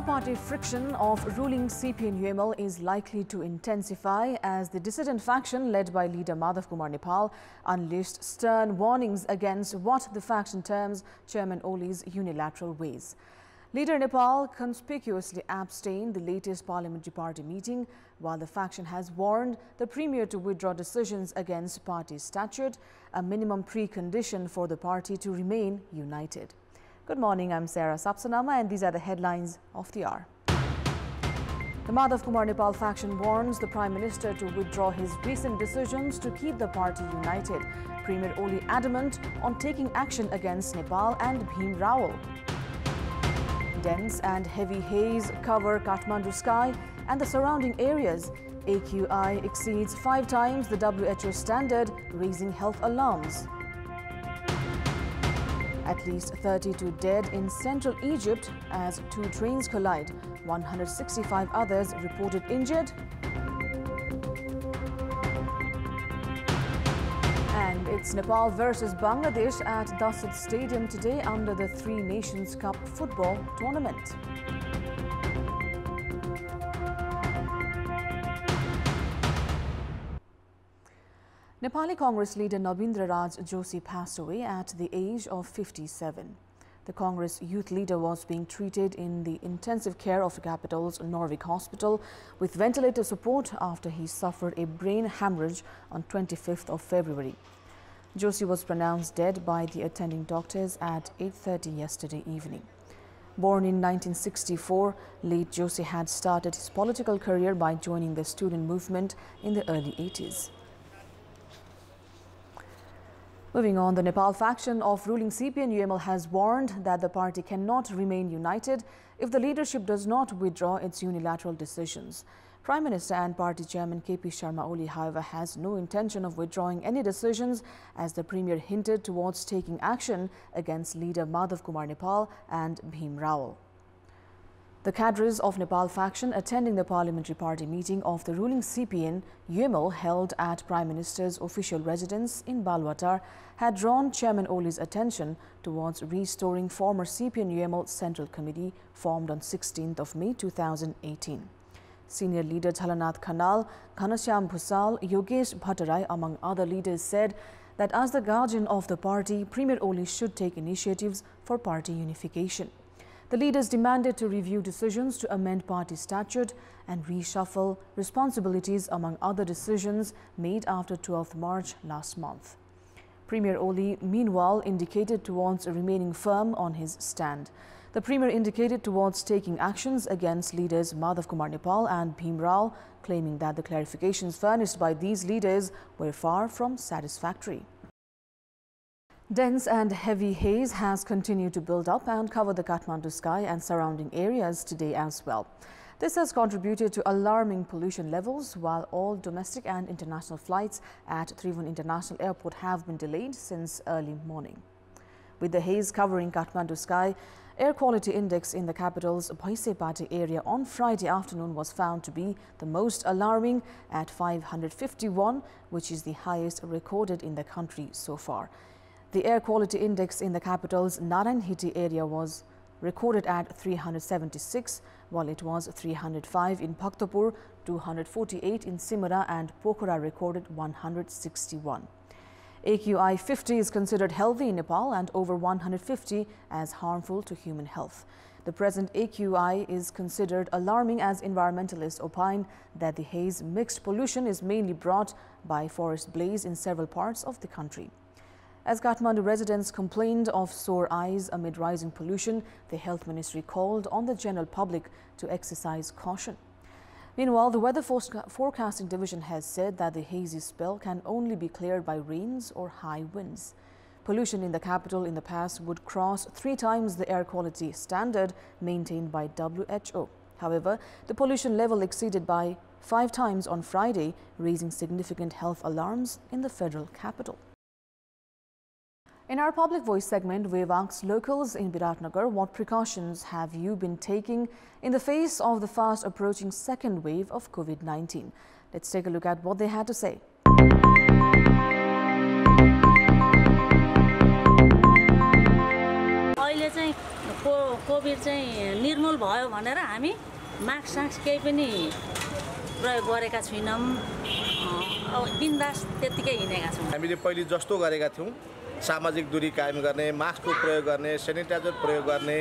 Inter-party friction of ruling CPN-UML is likely to intensify as the dissident faction led by leader Madhav Kumar Nepal unleashed stern warnings against what the faction terms Chairman Oli's unilateral ways. Leader Nepal conspicuously abstained the latest parliamentary party meeting, while the faction has warned the Premier to withdraw decisions against party statute, a minimum precondition for the party to remain united. Good morning, I'm Sarah Sapsanama and these are the headlines of the hour. The Madhav Kumar Nepal faction warns the Prime Minister to withdraw his recent decisions to keep the party united. Premier Oli adamant on taking action against Nepal and Bhim Rawal. Dense and heavy haze cover Kathmandu sky and the surrounding areas. AQI exceeds 5 times the WHO standard, raising health alarms. At least 32 dead in central Egypt as 2 trains collide. 165 others reported injured. And it's Nepal versus Bangladesh at Dasat Stadium today under the Three Nations Cup football tournament. Nepali Congress leader Nabindra Raj Joshi passed away at the age of 57. The Congress youth leader was being treated in the intensive care of the capital's Norvik hospital with ventilator support after he suffered a brain hemorrhage on 25th of February. Joshi was pronounced dead by the attending doctors at 8:30 yesterday evening. Born in 1964, late Joshi had started his political career by joining the student movement in the early 80s. Moving on, the Nepal faction of ruling CPN-UML has warned that the party cannot remain united if the leadership does not withdraw its unilateral decisions. Prime Minister and party chairman KP Sharma Oli, however, has no intention of withdrawing any decisions as the Premier hinted towards taking action against leader Madhav Kumar Nepal and Bhim Rawal. The cadres of Nepal faction attending the parliamentary party meeting of the ruling CPN-UML held at Prime Minister's official residence in Balwatar had drawn Chairman Oli's attention towards restoring former CPN-UML Central Committee formed on 16th of May 2018. Senior leader Jhalanath Khanal, Ghanashyam Bhusal, Yogesh Bhattarai among other leaders said that as the guardian of the party, Premier Oli should take initiatives for party unification. The leaders demanded to review decisions to amend party statute and reshuffle responsibilities among other decisions made after 12th March last month. Premier Oli, meanwhile, indicated towards remaining firm on his stand. The Premier indicated towards taking actions against leaders Madhav Kumar Nepal and Bhim Rawal, claiming that the clarifications furnished by these leaders were far from satisfactory. Dense and heavy haze has continued to build up and cover the Kathmandu sky and surrounding areas today as well. This has contributed to alarming pollution levels, while all domestic and international flights at Tribhuvan International Airport have been delayed since early morning. With the haze covering Kathmandu sky, air quality index in the capital's Bhaisepati area on Friday afternoon was found to be the most alarming at 551, which is the highest recorded in the country so far. The air quality index in the capital's Narayanhiti area was recorded at 376, while it was 305 in Bhaktapur, 248 in Simara and Pokhara recorded 161. AQI 50 is considered healthy in Nepal and over 150 as harmful to human health. The present AQI is considered alarming as environmentalists opine that the haze mixed pollution is mainly brought by forest blaze in several parts of the country. As Kathmandu residents complained of sore eyes amid rising pollution, the Health Ministry called on the general public to exercise caution. Meanwhile, the Weather Forecasting Division has said that the hazy spell can only be cleared by rains or high winds. Pollution in the capital in the past would cross 3 times the air quality standard maintained by WHO. However, the pollution level exceeded by 5 times on Friday, raising significant health alarms in the federal capital. In our Public Voice segment, we've asked locals in Biratnagar what precautions have you been taking in the face of the fast approaching second wave of COVID-19. Let's take a look at what they had to say. Covid चाहिँ निर्मूल भयो भनेर हामी mask केही पनि प्रयोग गरेका छैनौं। अब बिन्दास त्यतिकै हिँडेका छौं। हामीले पहिले जस्तो गरेका थियौं सामाजिक दूरी कायम गर्ने, मास्कको प्रयोग गर्ने, सेनिटाइजर प्रयोग गर्ने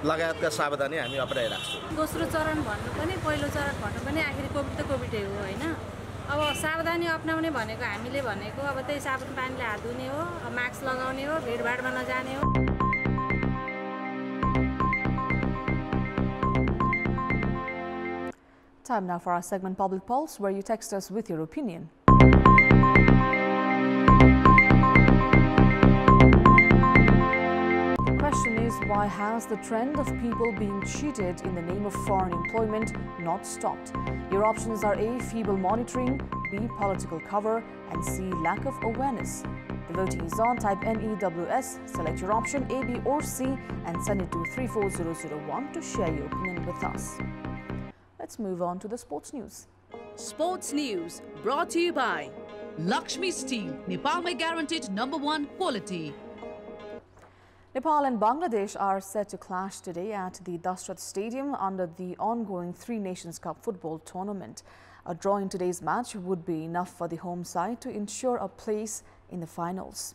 लगायतका सावधानी हामी अपनाइरहेका छौं। दोस्रो चरण भन्नु पनि पहिलो चरण भन्नु पनि आखिर कोभिड त कोभिडै हो हैन। अब सावधानी अपनाउने भनेको हामीले भनेको अब त्यही साबुन पानीले हात धुने हो, मास्क लगाउने हो, भिडभाडमा नजाने हो। Time now for our segment Public Pulse, where you text us with your opinion. The question is, why has the trend of people being cheated in the name of foreign employment not stopped? Your options are A. Feeble monitoring, B. Political cover, and C. Lack of awareness. The voting is on. Type NEWS, select your option A, B or C and send it to 34001 to share your opinion with us. Let's move on to the sports news. Sports news brought to you by Lakshmi Steel, Nepal may guaranteed #1 quality. Nepal and Bangladesh are set to clash today at the Dashrath Stadium under the ongoing Three Nations Cup football tournament. A draw in today's match would be enough for the home side to ensure a place in the finals.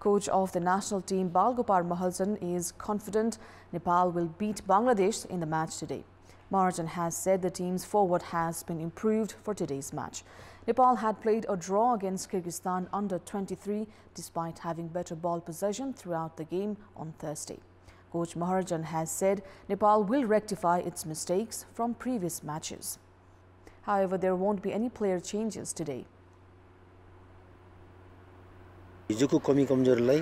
Coach of the national team Balgopar Mahaljan is confident Nepal will beat Bangladesh in the match today. Mahaljan has said the team's forward has been improved for today's match. Nepal had played a draw against Kyrgyzstan under 23 despite having better ball possession throughout the game on Thursday. Coach Mahaljan has said Nepal will rectify its mistakes from previous matches. However, there won't be any player changes today. हिजोको कमी कमजोरलाई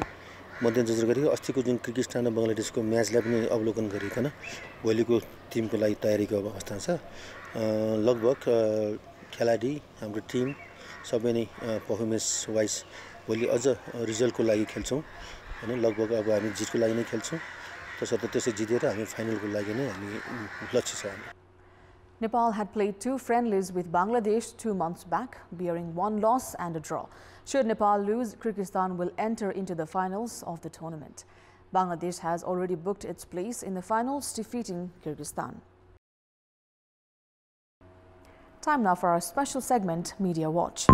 मध्यनजर गरी अस्तिको जुन Kyrgyzstan र बंगलादेशको म्याचलाई पनि अवलोकन गरिकन भोलिको Timko लागि तयारीको अवस्था छ। लगभग खेलाडी हाम्रो टिम सबै नै परफर्मेन्स वाइज भोलि अझ रिजल्टको लागि खेल्छौं हैन। लगभग अब हामी जितको लागि नै खेल्छौं, त्यसर्थ त्यसै जितेर हामी फाइनलको लागि नै हामी लक्ष्य छ हाम्रो। Nepal had played 2 friendlies with Bangladesh 2 months back, bearing 1 loss and a draw. Should Nepal lose, Kyrgyzstan will enter into the finals of the tournament. Bangladesh has already booked its place in the finals, defeating Kyrgyzstan. Time now for our special segment, Media Watch.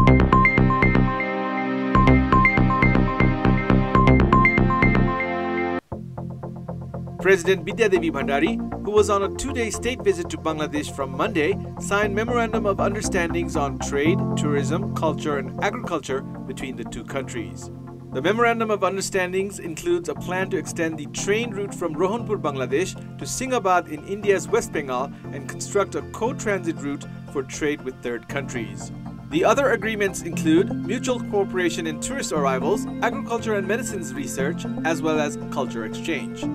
President Bidya Devi Bhandari, who was on a 2-day state visit to Bangladesh from Monday, signed Memorandum of Understandings on trade, tourism, culture and agriculture between the two countries. The Memorandum of Understandings includes a plan to extend the train route from Rohanpur, Bangladesh to Singhabad in India's West Bengal and construct a co-transit route for trade with third countries. The other agreements include mutual cooperation in tourist arrivals, agriculture and medicines research, as well as culture exchange.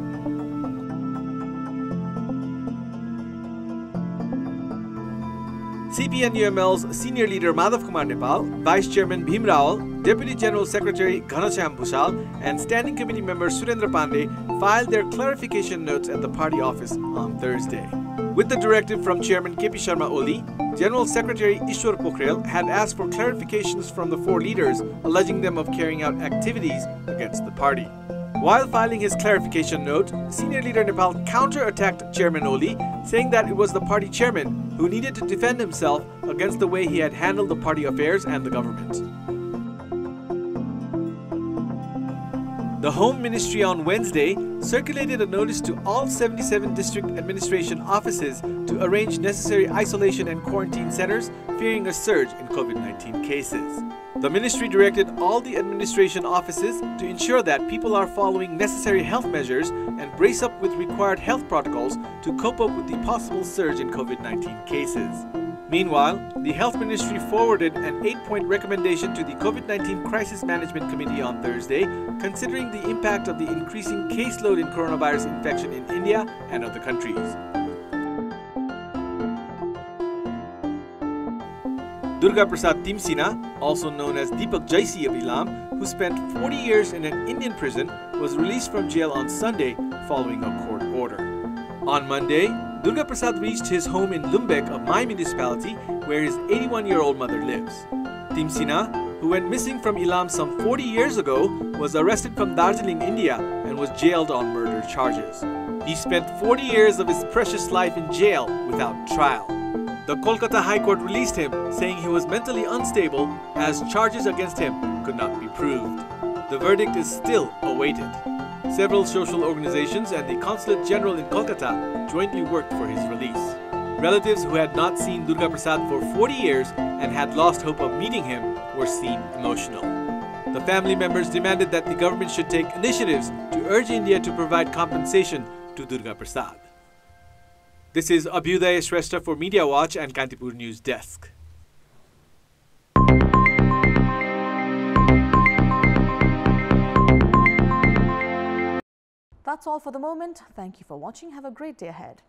CPN-UML's senior leader Madhav Kumar Nepal, Vice Chairman Bhim Rawal, Deputy General Secretary Ghanashyam Bhushal and Standing Committee member Surendra Pandey filed their clarification notes at the party office on Thursday. With the directive from Chairman KP Sharma Oli, General Secretary Ishwar Pokhrel had asked for clarifications from the 4 leaders, alleging them of carrying out activities against the party. While filing his clarification note, senior leader Nepal counter-attacked Chairman Oli, saying that it was the party chairman who needed to defend himself against the way he had handled the party affairs and the government. The Home Ministry on Wednesday circulated a notice to all 77 district administration offices to arrange necessary isolation and quarantine centers, fearing a surge in COVID-19 cases. The ministry directed all the administration offices to ensure that people are following necessary health measures and brace up with required health protocols to cope up with the possible surge in COVID-19 cases. Meanwhile, the Health Ministry forwarded an 8-point recommendation to the COVID-19 Crisis Management Committee on Thursday, considering the impact of the increasing caseload in coronavirus infection in India and other countries. Durga Prasad Timsina, also known as Deepak Jaisi of Ilam, who spent 40 years in an Indian prison, was released from jail on Sunday following a court order. On Monday, Durga Prasad reached his home in Lumbek of my municipality, where his 81-year-old mother lives. Timsina, who went missing from Ilam some 40 years ago, was arrested from Darjeeling, India, and was jailed on murder charges. He spent 40 years of his precious life in jail without trial. The Kolkata High Court released him, saying he was mentally unstable as charges against him could not be proved. The verdict is still awaited. Several social organizations and the Consulate General in Kolkata jointly worked for his release. Relatives who had not seen Durga Prasad for 40 years and had lost hope of meeting him were seen emotional. The family members demanded that the government should take initiatives to urge India to provide compensation to Durga Prasad. This is Abhyuday Shrestha for Media Watch and Kantipur News Desk. That's all for the moment. Thank you for watching. Have a great day ahead.